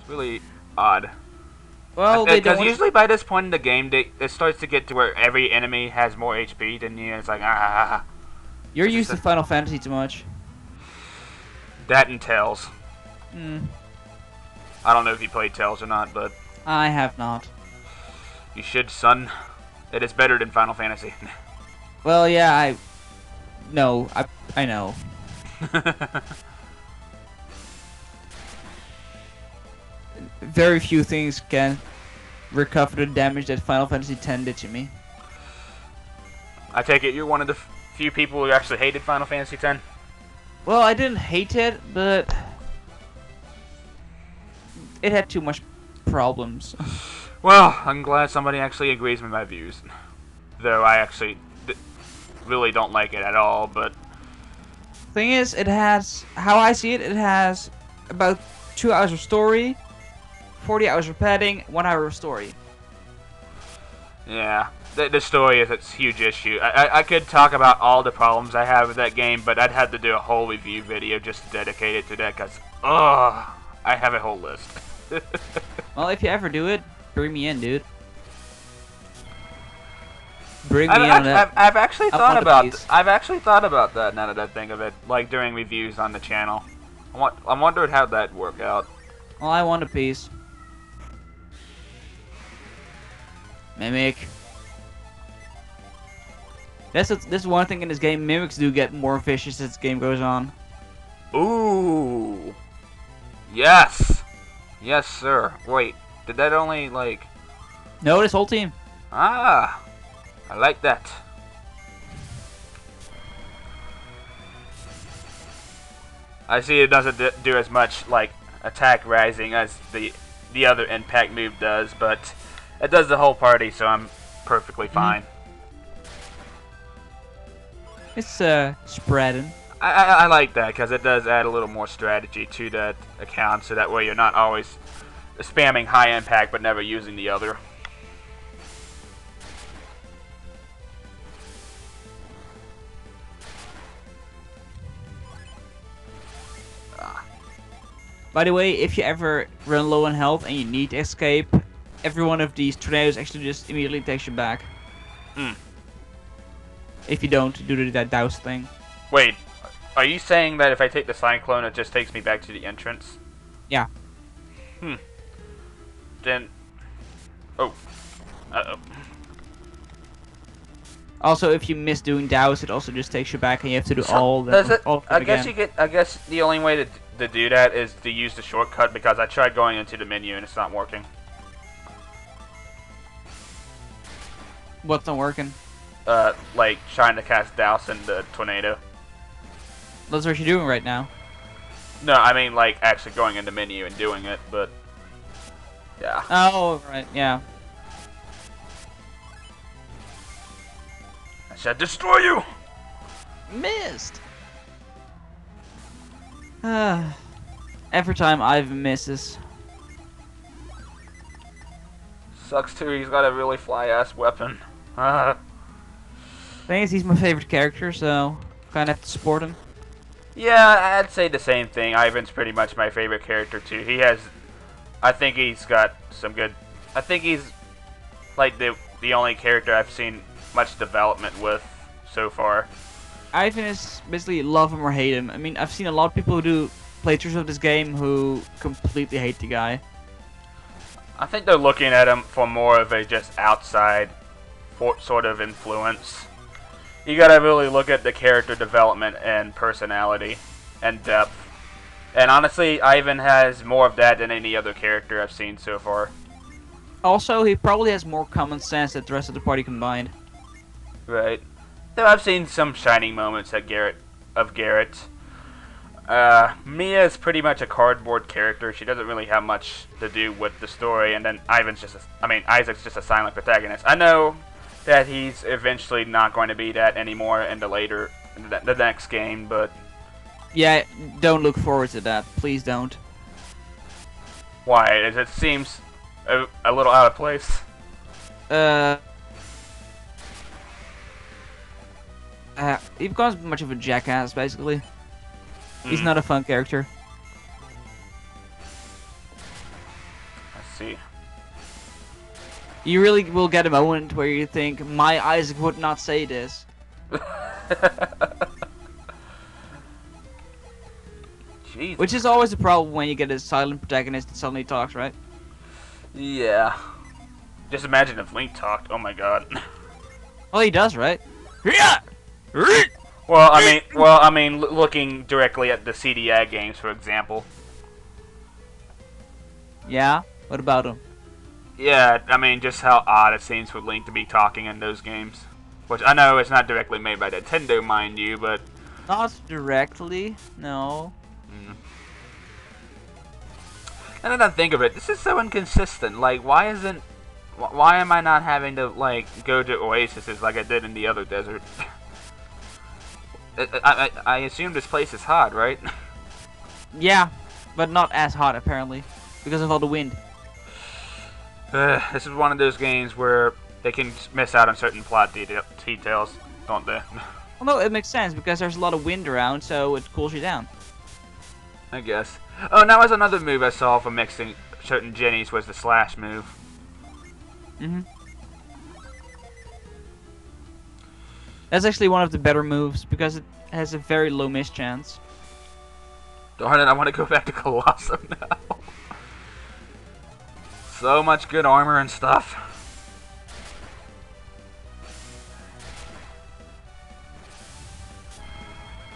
It's really odd. Well, they don't Because want usually by this point in the game, it starts to get to where every enemy has more HP than you, and it's like, ah. You're It's just used to Final Fantasy too much. that and Tails. Hmm. I don't know if you played Tails or not, but I have not. you should, son. It is better than Final Fantasy. Well, yeah, No, I know. Very few things can recover the damage that Final Fantasy X did to me. I take it you're one of the few people who actually hated Final Fantasy X? Well, I didn't hate it, but it had too much problems. Well, I'm glad somebody actually agrees with my views. Though I actually really don't like it at all, but... Thing is, it has, how I see it, it has about 2 hours of story, 40 hours of padding, 1 hour of story. Yeah, the story is its huge issue. I could talk about all the problems I have with that game, but I'd have to do a whole review video just dedicated to that, because, I have a whole list. Well, if you ever do it, bring me in, dude. Bring me on that. I've actually thought about I've actually thought about that now that I think of it, like doing reviews on the channel. I'm wondering how that'd work out. Well, I want a piece. Mimic. That's one thing in this game. Mimics do get more vicious as the game goes on. Ooh. Yes. Yes, sir. Wait, did that only like? No, this whole team. Ah, I like that. I see it doesn't do as much like attack rising as the other impact move does, but it does the whole party, so I'm perfectly fine. It's spreading. I like that because it does add a little more strategy to that account, so that way you're not always spamming high impact but never using the other. By the way, if you ever run low on health and you need to escape, every one of these tornadoes actually just immediately takes you back. If you don't do that douse thing. Wait, are you saying that if I take the cyclone, it just takes me back to the entrance? Yeah. Then, oh, uh-oh. Also, if you miss doing douse, it also just takes you back, and you have to do all of them again. I guess the only way to do that is to use the shortcut, because I tried going into the menu and it's not working. What's not working? Like trying to cast douse in the tornado. That's what you're doing right now. No, I mean like actually going in the menu and doing it, but yeah. Oh, right, yeah. I shall destroy you! Missed! Every time I've misses. Sucks too, he's got a really fly-ass weapon. Thing is, he's my favorite character, so kind of have to support him. Yeah, I'd say the same thing. Ivan's pretty much my favorite character too. He has, I think he's got some good, I think he's like the only character I've seen much development with so far. Ivan is basically love him or hate him. I mean, I've seen a lot of people who do playthroughs of this game who completely hate the guy. I think they're looking at him for more of a just outside sort of influence. You gotta really look at the character development and personality and depth. And honestly, Ivan has more of that than any other character I've seen so far. Also, he probably has more common sense than the rest of the party combined. Right. Though I've seen some shining moments at Garrett. Mia is pretty much a cardboard character. She doesn't really have much to do with the story, and then Isaac's just a silent protagonist. I know that he's eventually not going to be that anymore in the next game, but yeah, don't look forward to that. Please don't. Why? It seems a little out of place. He becomes much of a jackass, basically. He's not a fun character. see. You really will get a moment where you think, my Isaac would not say this. Jeez. Which is always a problem when you get a silent protagonist that suddenly talks, right? Yeah. Just imagine if Link talked. Oh my god. Well, he does, right? Well, I mean, looking directly at the CDI games, for example. Yeah? What about him? Yeah, I mean, just how odd it seems for Link to be talking in those games. Which I know it's not directly made by Nintendo, mind you, but... Not directly, no. And then I think of it, this is so inconsistent. Like, why am I not having to, like, go to oases like I did in the other desert? I assume this place is hot, right? Yeah, but not as hot, apparently. Because of all the wind. This is one of those games where they can miss out on certain plot details, don't they? Well, no, it makes sense, because there's a lot of wind around, so it cools you down. I guess. Oh, now was another move I saw for mixing certain Jennies was the slash move. That's actually one of the better moves, because it has a very low miss chance. Darn it, I want to go back to Colossum now. So much good armor and stuff.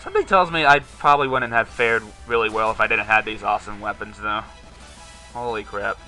Something tells me I probably wouldn't have fared really well if I didn't have these awesome weapons, though. Holy crap.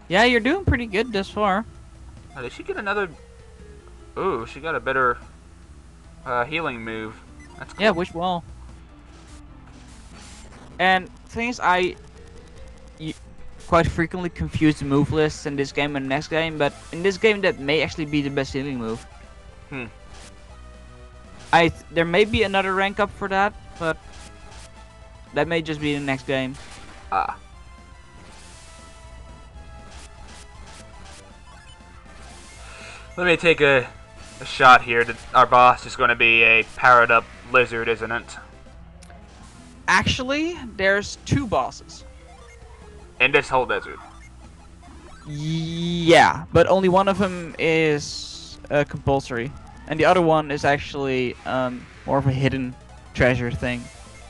Yeah, you're doing pretty good thus far. Oh, did she get another... Ooh, she got a better healing move. That's cool. Yeah, which wall? And things quite frequently confuse the move lists in this game and the next game, but in this game that may actually be the best healing move. There may be another rank up for that, but that may just be the next game. Ah. Let me take a shot here. Our boss is going to be a powered up lizard, isn't it? Actually, there's two bosses. In this whole desert. Yeah, but only one of them is compulsory. And the other one is actually more of a hidden treasure thing.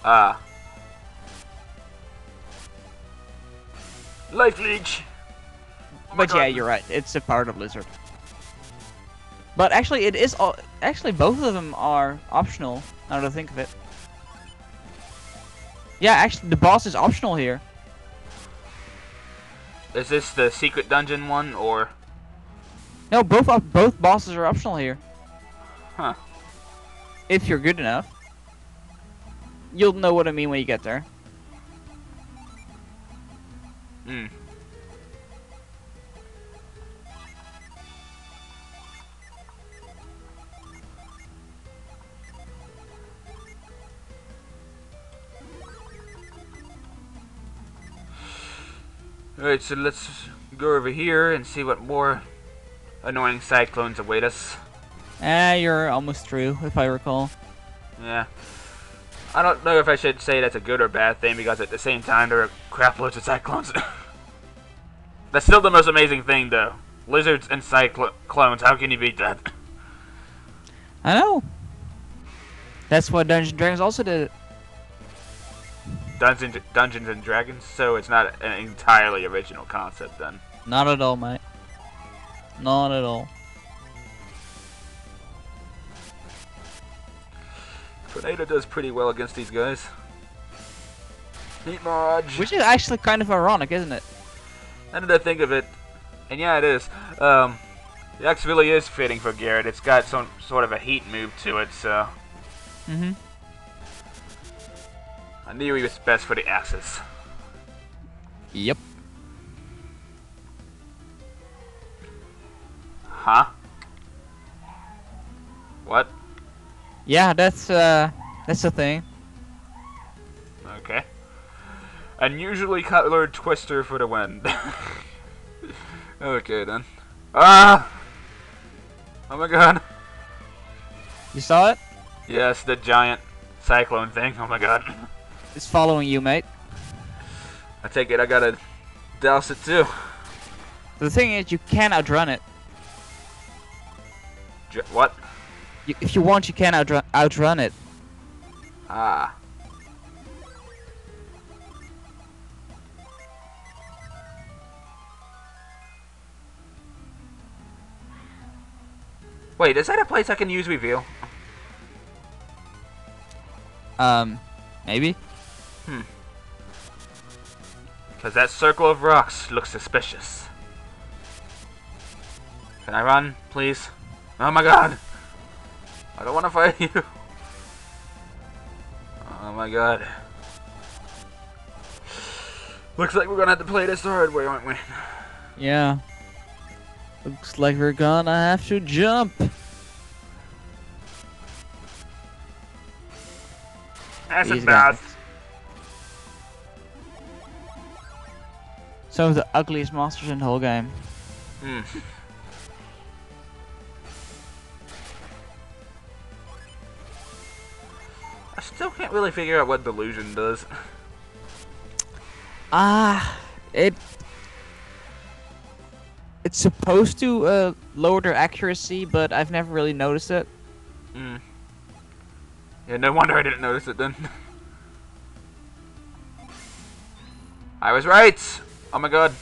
Ah. Life leech! Oh but yeah, you're right. It's a part of Lizard. But actually, it is actually both of them are optional. Now that I think of it. Yeah, actually, the boss is optional here. Is this the secret dungeon one, or? No, both bosses are optional here. Huh. If you're good enough. You'll know what I mean when you get there. Alright, so let's go over here and see what more annoying cyclones await us. You're almost through, if I recall. Yeah. I don't know if I should say that's a good or bad thing, because at the same time there are crap loads of cyclones. That's still the most amazing thing, though. Lizards and cyclones, how can you beat that? I know. That's what Dungeons & Dragons also did. Dungeons and Dragons, so it's not an entirely original concept then. Not at all, mate. Not at all. Tornado does pretty well against these guys. Neat Marge. Which is actually kind of ironic, isn't it? Now that I think of it, and yeah, it is. The X really is fitting for Garrett. It's got some sort of a heat move to it, so. I knew he was best for the axes. Yep. Huh? What? Yeah, that's the thing. Okay. Unusually colored twister for the win. Okay then. Ah! Oh my god. You saw it? Yes, the giant cyclone thing. Oh my god. It's following you, mate. I take it I gotta douse it too. The thing is, you can outrun it. What? If you want, you can outrun it. Ah. Wait, is that a place I can use reveal? Maybe? Because that circle of rocks looks suspicious. Can I run, please? Oh my god! I don't want to fight you! Oh my god. Looks like we're gonna have to play this the hard way, aren't we? Yeah. Looks like we're gonna have to jump. That's These bad. guys. Some of the ugliest monsters in the whole game. I still can't really figure out what delusion does. It's supposed to lower their accuracy, but I've never really noticed it. Yeah, no wonder I didn't notice it then. I was right! Oh my god.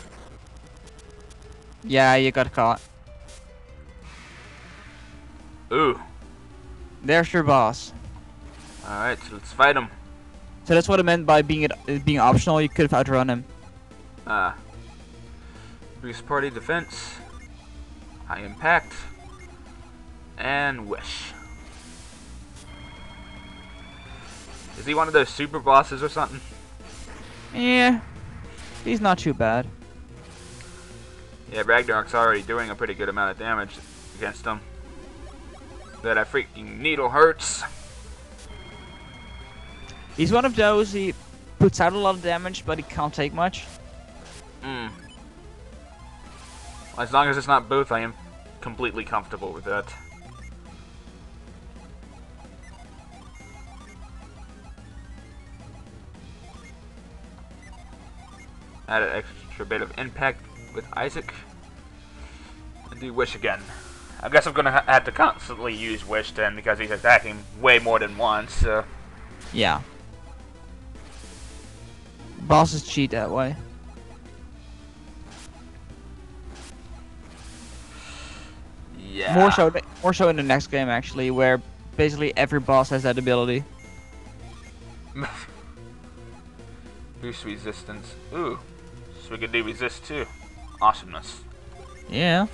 Yeah, you got caught. Ooh. There's your boss. Alright, so let's fight him. So that's what I meant by being optional. You could have outrun him. Ah. Boost party defense. High impact. And wish. Is he one of those super bosses or something? Yeah, he's not too bad. Yeah, Ragnarok's already doing a pretty good amount of damage against him. That freaking needle hurts. He's one of those, he puts out a lot of damage, but he can't take much. As long as it's not both, I am completely comfortable with that. Add an extra bit of impact with Isaac. And do Wish again. I guess I'm gonna have to constantly use Wish then because he's attacking way more than once. So. Yeah. Bosses cheat that way. Yeah. More so in the next game actually, where basically every boss has that ability. Boost resistance. Ooh. So we can do resist too. Awesomeness. Yeah.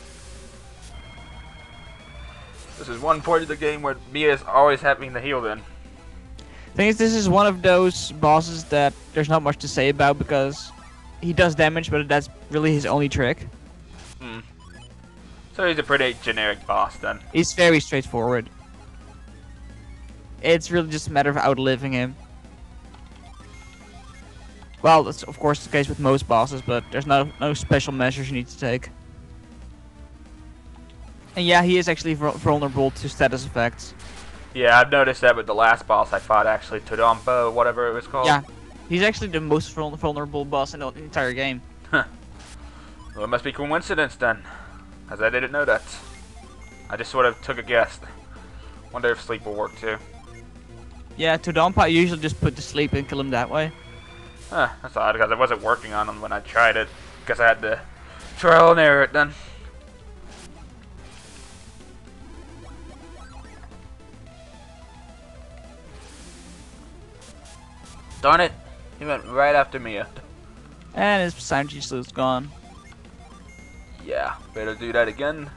This is one point of the game where Mia's always having to heal then. Thing is, this is one of those bosses that there's not much to say about because he does damage, but that's really his only trick. So he's a pretty generic boss then. He's very straightforward. It's really just a matter of outliving him. Well, that's of course the case with most bosses, but there's no special measures you need to take. And yeah, he is actually vulnerable to status effects. Yeah, I've noticed that with the last boss I fought, actually, Todampa, whatever it was called. Yeah, he's actually the most vulnerable boss in the entire game. Huh. Well, it must be coincidence then, as I didn't know that. I just sort of took a guess. Wonder if sleep will work too. Yeah, Todampa I usually just put to sleep and kill him that way. Huh, that's odd, because I wasn't working on him when I tried it. Because I had to trial and error it then. Darn it, he went right after Mia. And his synergy slow's gone. Yeah, better do that again.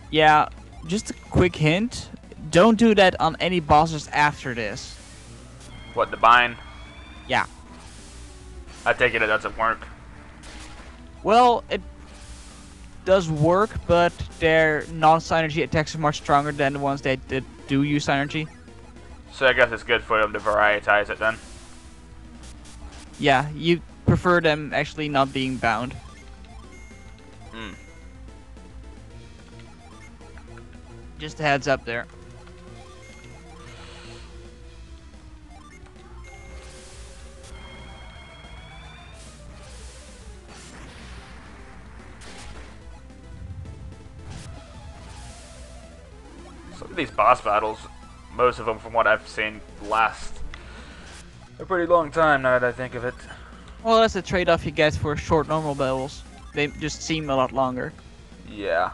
Yeah, just a quick hint. Don't do that on any bosses after this. What, the bind? Yeah. I take it doesn't work. Well, it does work, but their non-synergy attacks are much stronger than the ones that do use synergy. So I guess it's good for them to varietize it then. Yeah, you prefer them actually not being bound. Just a heads up there. these boss battles, most of them from what I've seen, last a pretty long time now that I think of it. Well, that's the trade-off you get for short normal battles. They just seem a lot longer. Yeah.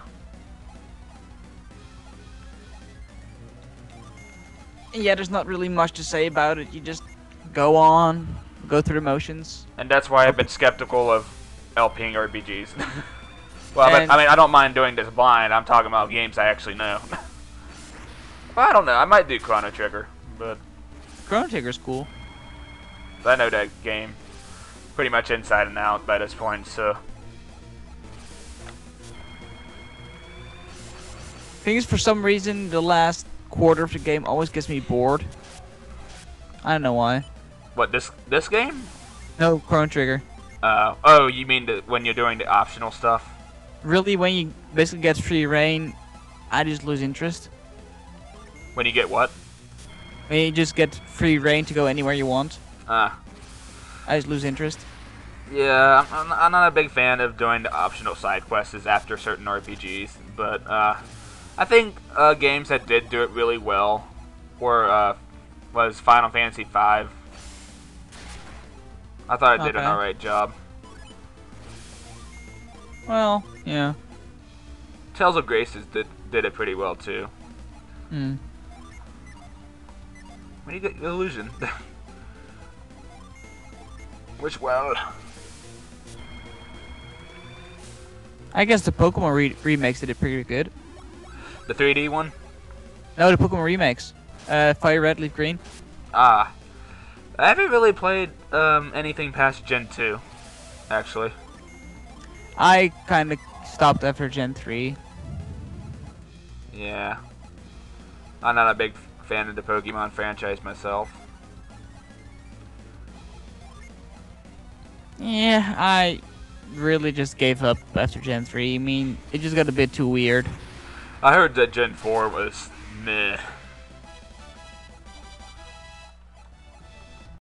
Yeah, there's not really much to say about it. You just go on, go through the motions. And that's why I've been skeptical of LPing RPGs. Well, And- I mean, I don't mind doing this blind. I'm talking about games I actually know. Well, I don't know. I might do Chrono Trigger, but Chrono Trigger's cool. I know that game pretty much inside and out by this point, so... Thing is, for some reason, the last quarter of the game always gets me bored. I don't know why. What, this game? No, Chrono Trigger. Oh, you mean when you're doing the optional stuff? Really, when you basically get free reign, I just lose interest. When you get what? When you just get free reign to go anywhere you want, I just lose interest. Yeah, I'm not a big fan of doing the optional side quests after certain RPGs, but I think games that did do it really well was Final Fantasy V. I thought it did an Okay. alright job. Well, yeah. Tales of Graces did it pretty well too. Hmm. When you get Illusion. Which well. I guess the Pokemon remakes did it pretty good. The 3D one? No, the Pokemon remakes. Fire Red, Leaf Green. I haven't really played anything past Gen 2, actually. I kind of stopped after Gen 3. Yeah. I'm not a big fan of the Pokemon franchise myself. Yeah, I really just gave up after Gen 3. I mean, it just got a bit too weird. I heard that Gen 4 was meh.